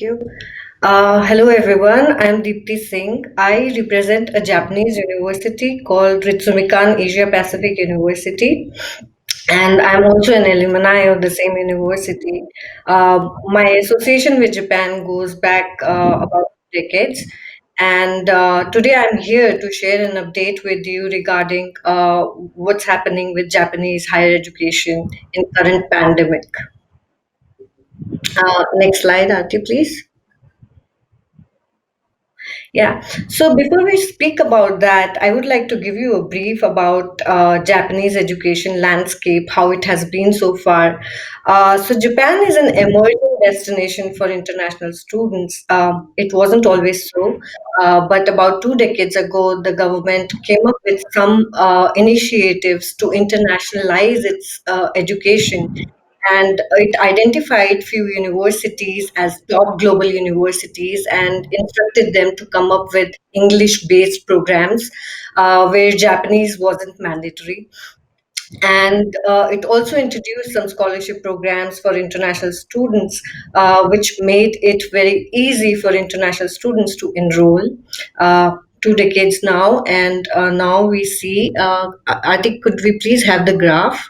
you. Hello, everyone. I'm Deepti Singh. I represent a Japanese university called Ritsumikan Asia Pacific University, and I'm also an alumni of the same university. My association with Japan goes back about decades, and today I'm here to share an update with you regarding what's happening with Japanese higher education in current pandemic. Next slide, Arti, please. Yeah. So before we speak about that, I would like to give you a brief about Japanese education landscape, how it has been so far. So Japan is an emerging destination for international students. It wasn't always so, but about 2 decades ago, the government came up with some initiatives to internationalize its education, and it identified few universities as top global universities and instructed them to come up with English based programs where Japanese wasn't mandatory. And it also introduced some scholarship programs for international students, which made it very easy for international students to enroll. 2 decades now, and now we see. Atik, could we please have the graph?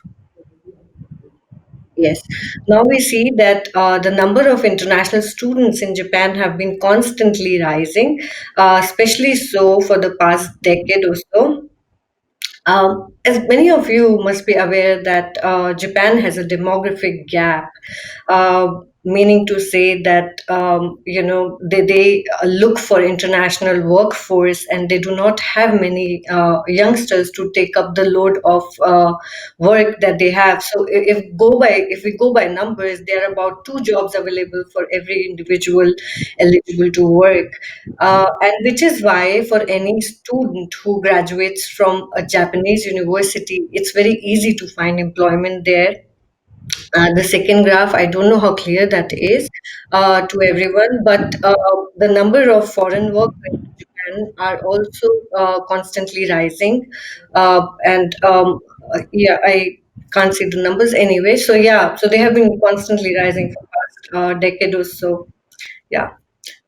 Yes. Now we see that the number of international students in Japan have been constantly rising, especially so for the past decade or so. As many of you must be aware that Japan has a demographic gap, uh, meaning to say that they look for international workforce and they do not have many youngsters to take up the load of work that they have. So if we go by numbers, there are about 2 jobs available for every individual eligible to work, and which is why for any student who graduates from a Japanese university, it's very easy to find employment there. The second graph, I don't know how clear that is to everyone, but the number of foreign workers in Japan are also constantly rising. Yeah, I can't see the numbers anyway. So yeah, so they have been constantly rising for past decade or so. Yeah.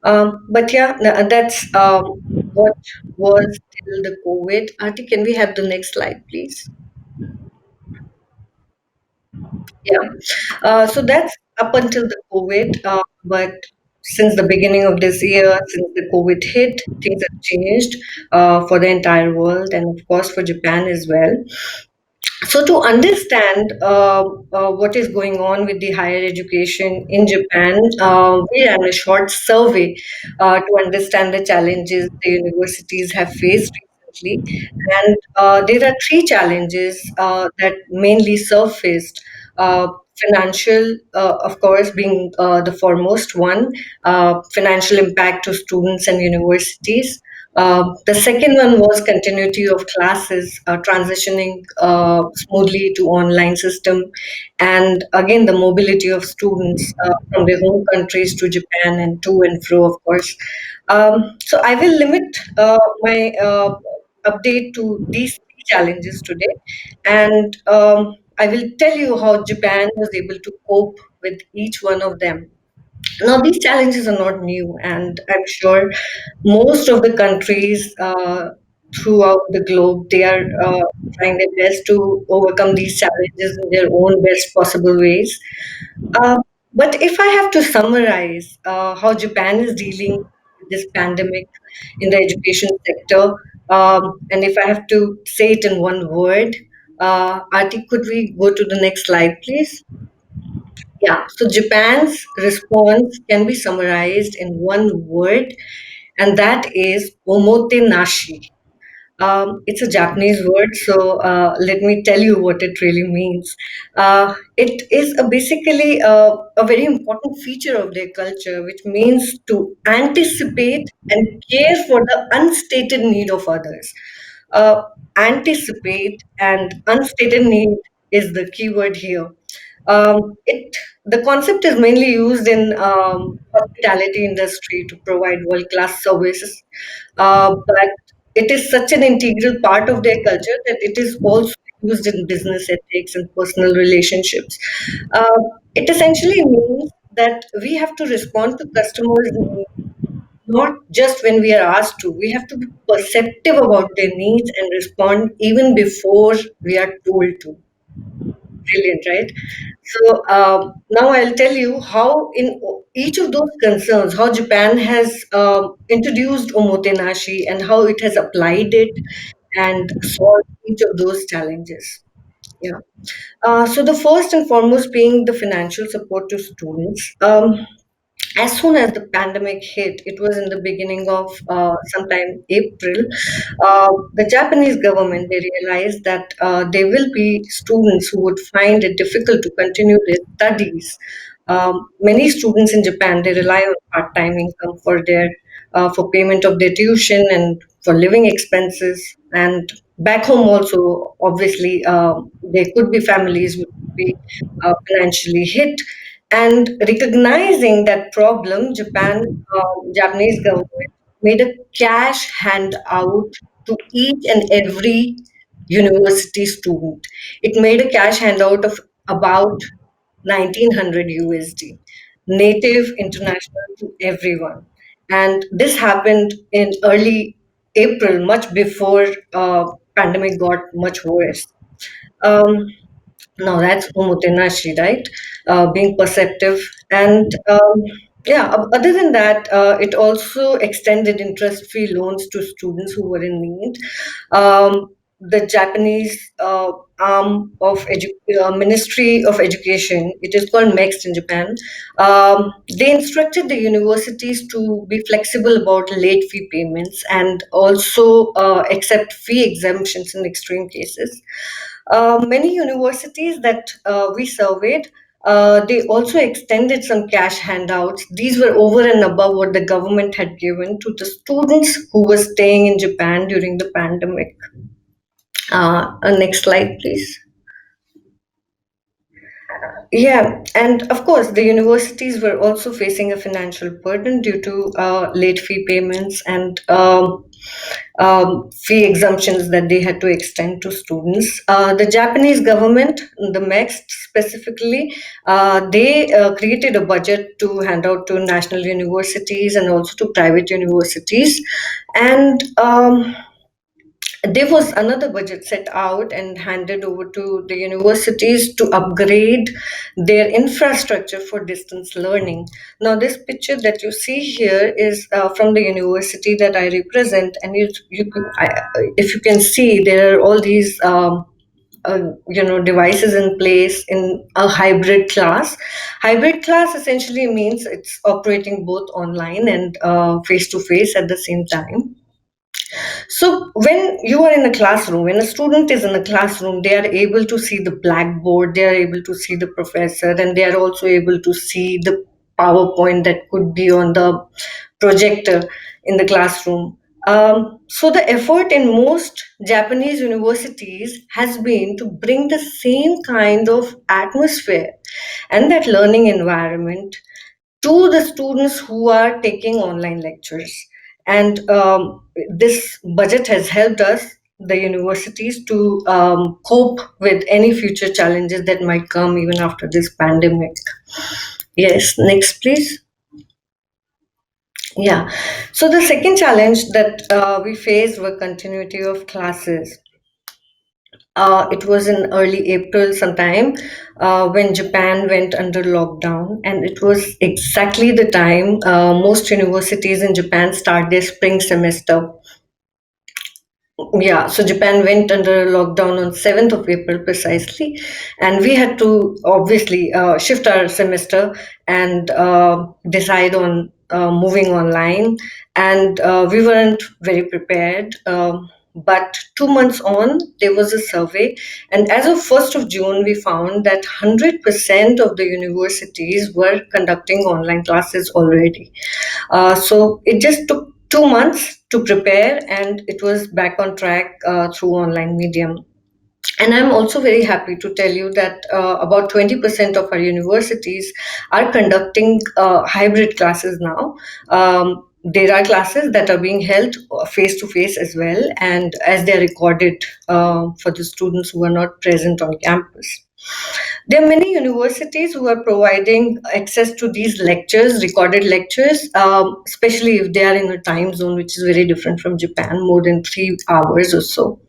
But yeah, that's what was till the COVID. Auntie, can we have the next slide, please? Yeah. So that's up until the COVID. But since the beginning of this year, since the COVID hit, things have changed for the entire world and, of course, for Japan as well. So, to understand what is going on with the higher education in Japan, we ran a short survey to understand the challenges the universities have faced recently. And there are 3 challenges that mainly surfaced. Financial, of course, being the foremost one, financial impact to students and universities. The second one was continuity of classes, transitioning smoothly to online system, and again the mobility of students from their home countries to Japan and to and fro, of course. So I will limit my update to these 3 challenges today, and I will tell you how Japan was able to cope with each one of them. Now, these challenges are not new, and I'm sure most of the countries throughout the globe they are trying their best to overcome these challenges in their own best possible ways. Uh, but if I have to summarize how Japan is dealing with this pandemic in the education sector, and if I have to say it in one word, Arti, could we go to the next slide, please? Yeah, so Japan's response can be summarized in one word, and that is omotenashi. It's a Japanese word, so let me tell you what it really means. It is basically a very important feature of their culture, which means to anticipate and care for the unstated need of others. Uh, Anticipate and unstated need is the key word here. It the concept is mainly used in hospitality industry to provide world class services, but it is such an integral part of their culture that it is also used in business ethics and personal relationships. Uh, it essentially means that we have to respond to customers' needs, not just when we are asked to. We have to be perceptive about their needs and respond even before we are told to. Brilliant, right? So now I'll tell you how in each of those concerns, how Japan has introduced omotenashi and how it has applied it and solved each of those challenges. Yeah. So the first and foremost being the financial support to students. As soon as the pandemic hit, it was in the beginning of sometime April, the Japanese government, they realized that there will be students who would find it difficult to continue their studies. Many students in Japan, they rely on part-time income for their for payment of their tuition and for living expenses. And back home also, obviously, there could be families who would be financially hit, and recognizing that problem, Japanese government made a cash handout to each and every university student. It made a cash handout of about 1900 USD, native, international, to everyone. And this happened in early April, much before pandemic got much worse. Um, no, that's omotenashi, right? Being perceptive. And yeah, other than that, it also extended interest-free loans to students who were in need. The Japanese arm of Ministry of Education, it is called MEXT in Japan. They instructed the universities to be flexible about late fee payments and also accept fee exemptions in extreme cases. Many universities that we surveyed, they also extended some cash handouts. These were over and above what the government had given to the students who were staying in Japan during the pandemic. Next slide, please. Yeah, and of course, the universities were also facing a financial burden due to late fee payments and fee exemptions that they had to extend to students. The Japanese government, the MEXT specifically, they created a budget to hand out to national universities and also to private universities. And there was another budget set out and handed over to the universities to upgrade their infrastructure for distance learning. Now, this picture that you see here is from the university that I represent, and if you can see, there are all these. Devices in place in a hybrid class essentially means it's operating both online and face to face at the same time. So when you are in a classroom, when a student is in a classroom, they are able to see the blackboard, they are able to see the professor, and they are also able to see the PowerPoint that could be on the projector in the classroom. So the effort in most Japanese universities has been to bring the same kind of atmosphere and that learning environment to the students who are taking online lectures. And this budget has helped us, the universities, to cope with any future challenges that might come even after this pandemic. Yes, next, please. Yeah. So the second challenge that we faced were continuity of classes. It was in early April sometime when Japan went under lockdown, and it was exactly the time most universities in Japan start their spring semester. Yeah, so Japan went under lockdown on 7th of April precisely, and we had to obviously shift our semester and decide on moving online. And we weren't very prepared. But 2 months on, there was a survey, and as of 1st of June, we found that 100% of the universities were conducting online classes already. So it just took 2 months to prepare, and it was back on track through online medium. And I'm also very happy to tell you that about 20% of our universities are conducting hybrid classes now. There are classes that are being held face to face as well, and as they are recorded for the students who are not present on campus. There are many universities who are providing access to these lectures, recorded lectures, especially if they are in a time zone which is very different from Japan, more than 3 hours or so,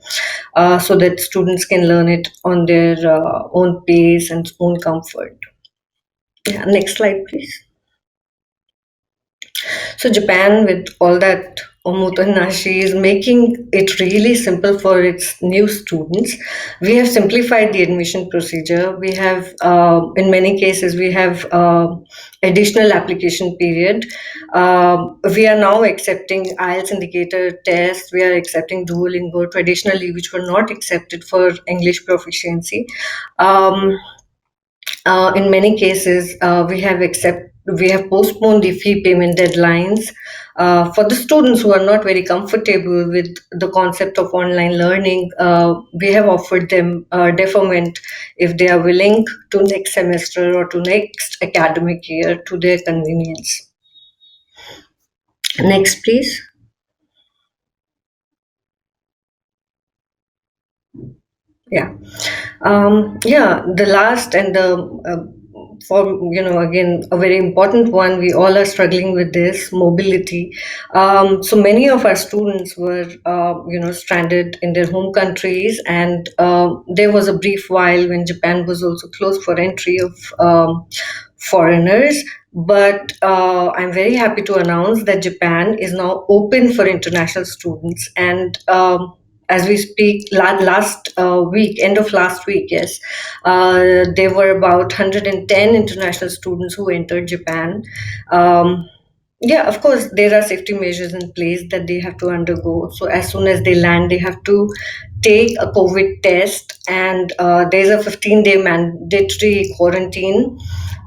so that students can learn it on their own pace and own comfort. Yeah, next slide, please. So Japan, with all that omotenashi, is making it really simple for its new students. We have simplified the admission procedure. We have, in many cases, we have additional application period. We are now accepting IELTS indicator tests. We are accepting Duolingo traditionally, which were not accepted for English proficiency. Um, in many cases, we have postponed the fee payment deadlines for the students who are not very comfortable with the concept of online learning. We have offered them deferment if they are willing to next semester or to next academic year to their convenience. Next, please. Yeah. Yeah, the last and the for again a very important one. We all are struggling with this mobility. So many of our students were stranded in their home countries, and there was a brief while when Japan was also closed for entry of foreigners. But I'm very happy to announce that Japan is now open for international students, and as we speak, last week, end of last week, yes, there were about 110 international students who entered Japan. Um, yeah, of course, there are safety measures in place that they have to undergo. So as soon as they land, they have to take a COVID test, and there's a 15-day mandatory quarantine.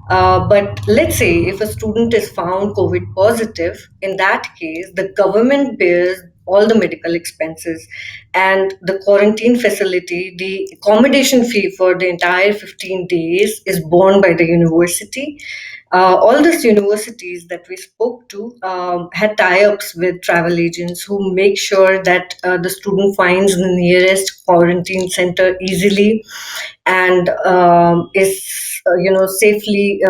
But let's say if a student is found COVID positive, in that case, the government bears all the medical expenses, and the quarantine facility, the accommodation fee for the entire 15 days is borne by the university. All these universities that we spoke to had tie-ups with travel agents who make sure that the student finds the nearest quarantine center easily, and is safely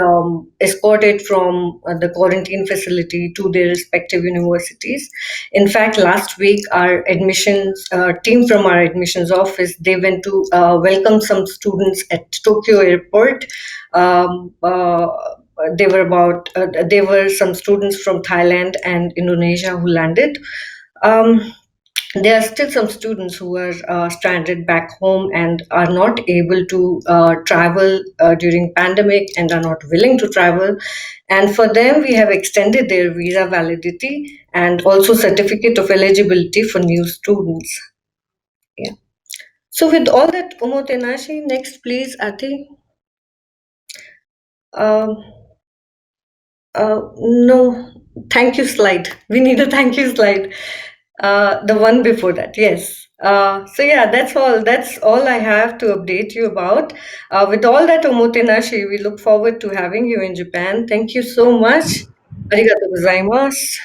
escorted from the quarantine facility to their respective universities. In fact, last week our admissions team from our admissions office, they went to welcome some students at Tokyo airport. um, uh, there were some students from Thailand and Indonesia who landed. um, there are still some students who are stranded back home and are not able to travel during pandemic and are not willing to travel, and for them we have extended their visa validity and also certificate of eligibility for new students. Yeah. So with all that, Omotenashi, next please, Ati. um, no, thank you slide. We need a thank you slide. The one before that, yes. So yeah, that's all I have to update you about. With all that, Omotenashi, we look forward to having you in Japan. Thank you so much. Arigato gozaimasu.